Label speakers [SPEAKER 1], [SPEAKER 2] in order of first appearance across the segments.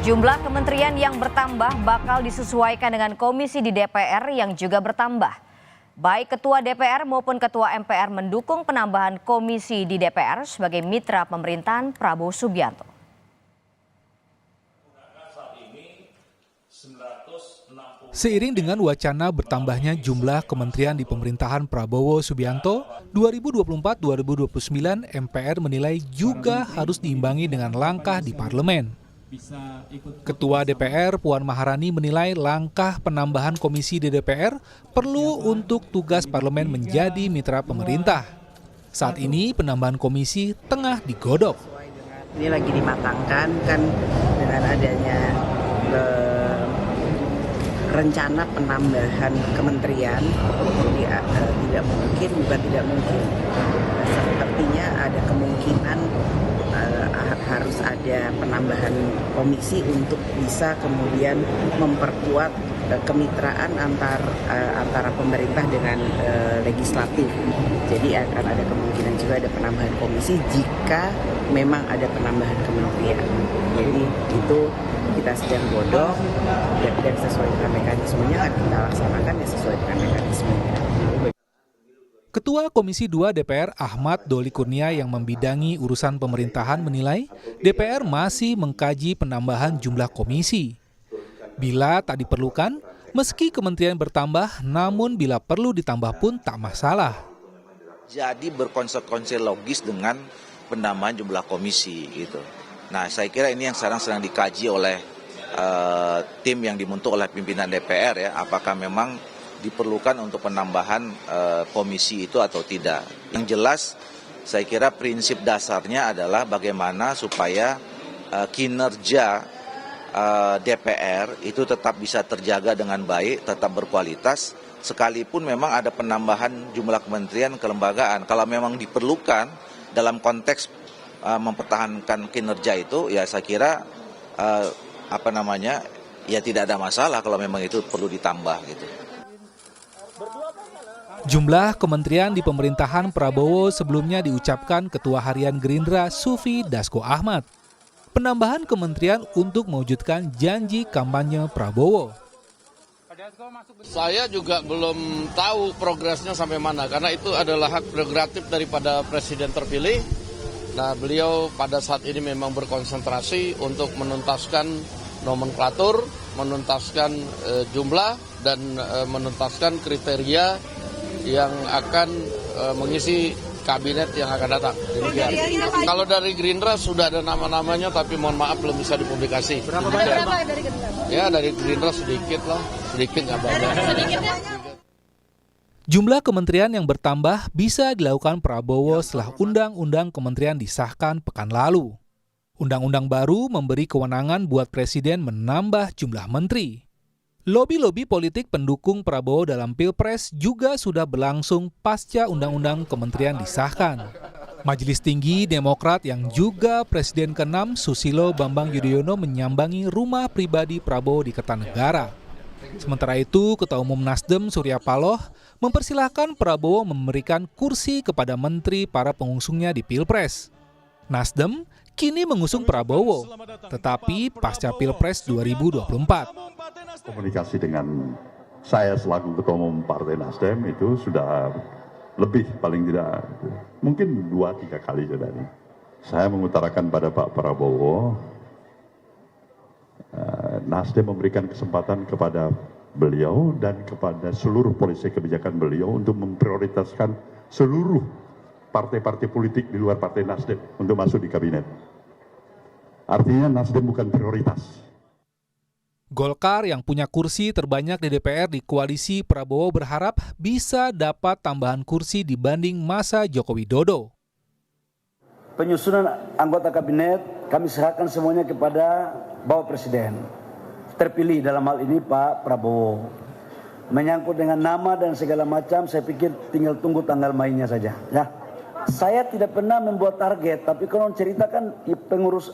[SPEAKER 1] Jumlah kementerian yang bertambah bakal disesuaikan dengan komisi di DPR yang juga bertambah. Baik Ketua DPR maupun Ketua MPR mendukung penambahan komisi di DPR sebagai mitra pemerintahan Prabowo Subianto.
[SPEAKER 2] Seiring dengan wacana bertambahnya jumlah kementerian di pemerintahan Prabowo Subianto, 2024-2029 MPR menilai juga harus diimbangi dengan langkah di parlemen. Ketua DPR Puan Maharani menilai langkah penambahan komisi di DPR perlu untuk tugas parlemen menjadi mitra pemerintah. Saat ini penambahan komisi tengah digodok.
[SPEAKER 3] Ini lagi dimatangkan kan dengan adanya rencana penambahan kementerian, jadi tidak mungkin, bukan tidak mungkin, sepertinya ada kemungkinan harus ada penambahan komisi untuk bisa kemudian memperkuat kemitraan antara pemerintah dengan legislatif. Jadi akan ada kemungkinan juga ada penambahan komisi jika memang ada penambahan kementerian. Jadi itu kita sedang godok dan sesuai dengan mekanismenya akan kita laksanakan ya sesuai dengan mekanismenya.
[SPEAKER 2] Ketua Komisi 2 DPR Ahmad Doli Kurnia yang membidangi urusan pemerintahan menilai DPR masih mengkaji penambahan jumlah komisi. Bila tak diperlukan, meski kementerian bertambah, namun bila perlu ditambah pun tak masalah.
[SPEAKER 4] Jadi berkonsekuensi logis dengan penambahan jumlah komisi gitu. Nah, saya kira ini yang sekarang sedang dikaji oleh tim yang dibentuk oleh pimpinan DPR ya, apakah memang diperlukan untuk penambahan komisi itu atau tidak. Yang jelas, saya kira prinsip dasarnya adalah bagaimana supaya kinerja DPR itu tetap bisa terjaga dengan baik, tetap berkualitas, sekalipun memang ada penambahan jumlah kementerian kelembagaan. Kalau memang diperlukan dalam konteks mempertahankan kinerja itu, ya saya kira ya tidak ada masalah kalau memang itu perlu ditambah gitu.
[SPEAKER 2] Jumlah kementerian di pemerintahan Prabowo sebelumnya diucapkan Ketua Harian Gerindra Sufi Dasko Ahmad. Penambahan kementerian untuk mewujudkan janji kampanye Prabowo.
[SPEAKER 5] Saya juga belum tahu progresnya sampai mana, karena itu adalah hak prerogatif daripada Presiden terpilih. Nah, beliau pada saat ini memang berkonsentrasi untuk menuntaskan nomenklatur, menuntaskan jumlah, dan menuntaskan kriteria yang akan mengisi kabinet yang akan datang. Kalau dari Gerindra sudah ada nama-namanya, tapi mohon maaf belum bisa dipublikasi.
[SPEAKER 1] Berapa banyak dari Gerindra?
[SPEAKER 5] Ya, dari Gerindra sedikit lah, sedikit nggak banyak.
[SPEAKER 2] Jumlah kementerian yang bertambah bisa dilakukan Prabowo setelah Undang-Undang Kementerian disahkan pekan lalu. Undang-undang baru memberi kewenangan buat Presiden menambah jumlah menteri. Lobi-lobi politik pendukung Prabowo dalam Pilpres juga sudah berlangsung pasca Undang-Undang Kementerian disahkan. Majelis Tinggi Demokrat yang juga Presiden ke-6 Susilo Bambang Yudhoyono menyambangi rumah pribadi Prabowo di Kertanegara. Sementara itu, Ketua Umum Nasdem Surya Paloh mempersilahkan Prabowo memberikan kursi kepada menteri para pengusungnya di Pilpres. Nasdem kini mengusung Prabowo, tetapi pasca Pilpres 2024.
[SPEAKER 6] Komunikasi dengan saya selaku Ketua Umum Partai Nasdem itu sudah lebih, paling tidak mungkin 2-3 kali sudah. Saya mengutarakan pada Pak Prabowo, Nasdem memberikan kesempatan kepada beliau dan kepada seluruh polisi kebijakan beliau untuk memprioritaskan seluruh partai-partai politik di luar Partai Nasdem untuk masuk di kabinet. Artinya Nasdem bukan prioritas.
[SPEAKER 2] Golkar yang punya kursi terbanyak di DPR di koalisi Prabowo berharap bisa dapat tambahan kursi dibanding masa Joko Widodo.
[SPEAKER 7] Penyusunan anggota kabinet kami serahkan semuanya kepada Bapak Presiden. Terpilih dalam hal ini Pak Prabowo. Menyangkut dengan nama dan segala macam, saya pikir tinggal tunggu tanggal mainnya saja. Ya. Saya tidak pernah membuat target, tapi kalau ceritakan pengurus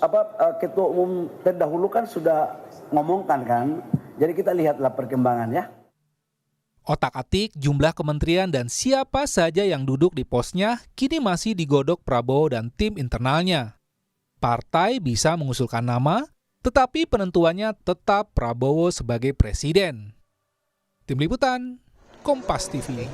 [SPEAKER 7] ketua umum terdahulu kan sudah ngomongkan kan. Jadi kita lihatlah perkembangan ya.
[SPEAKER 2] Otak-atik jumlah kementerian dan siapa saja yang duduk di posnya kini masih digodok Prabowo dan tim internalnya. Partai bisa mengusulkan nama, Tetapi penentuannya tetap Prabowo sebagai presiden. Tim Liputan, Kompas TV.